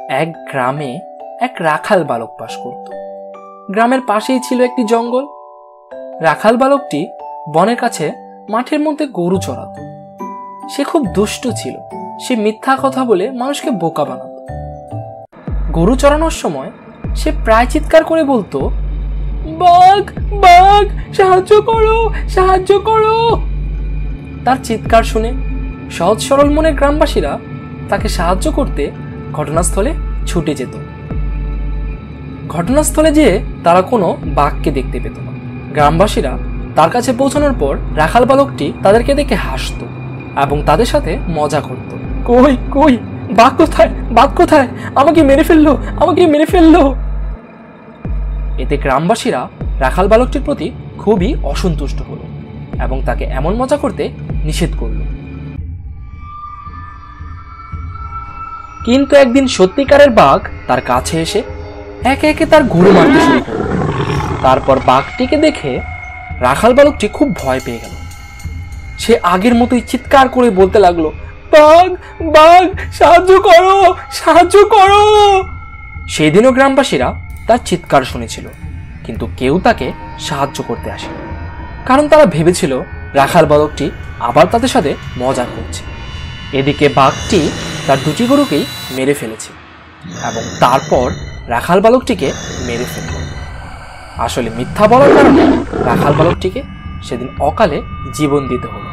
এক গ্রামে এক রাখাল বালক বাস করত। গ্রামের পাশেই ছিল একটি জঙ্গল। রাখাল বালকটি বনের কাছে মাঠের মধ্যে গরু চড়াত। সে খুব দুষ্ট ছিল। সে মিথ্যা কথা বলে মানুষকে বোকা বানাত। গরু চড়ানোর সময় সে প্রায় চিৎকার করে বলতো, বাঘ বাঘ, সাহায্য করো, সাহায্য করো। তার চিৎকার শুনে সহজ সরল মনের গ্রামবাসীরা তাকে সাহায্য করতে ঘটনাস্থলে ছুটে যেত। ঘটনাস্থলে যেয়ে তারা কোনো বাঘকে দেখতে পেত না। গ্রামবাসীরা তার কাছে পৌঁছানোর পর রাখাল বালকটি তাদেরকে দেখে হাসত এবং তাদের সাথে মজা করত। কই কই, বাঘ কোথায়, বাঘ কোথায়, আমাকে মেরে ফেললো, আমাকে মেরে ফেললো। এতে গ্রামবাসীরা রাখাল বালকটির প্রতি খুবই অসন্তুষ্ট হলো এবং তাকে এমন মজা করতে নিষেধ করল। কিন্তু একদিন সত্যিকারের বাঘ তার কাছে এসে একে একে তার ঘুরে মারতে শুরু করল। তারপর বাঘটিকে দেখে রাখাল বালকটি খুব ভয় পেয়ে গেল। সে আগের মতোই চিৎকার করে বলতে লাগলো, বাঘ বাঘ, সাহায্য করো, সাহায্য করো। সেদিনও গ্রামবাসীরা তার চিৎকার শুনেছিল, কিন্তু কেউ তাকে সাহায্য করতে আসেনি, কারণ তারা ভেবেছিল রাখাল বালকটি আবার তাদের সাথে মজা করছে। এদিকে বাঘটি তার দুটি গরুকেই মেরে ফেলেছে এবং তারপর রাখাল বালকটিকে মেরে ফেলল। আসলে মিথ্যা বলার কারণে রাখাল বালকটিকে সেদিন অকালে জীবন দিতে হলো।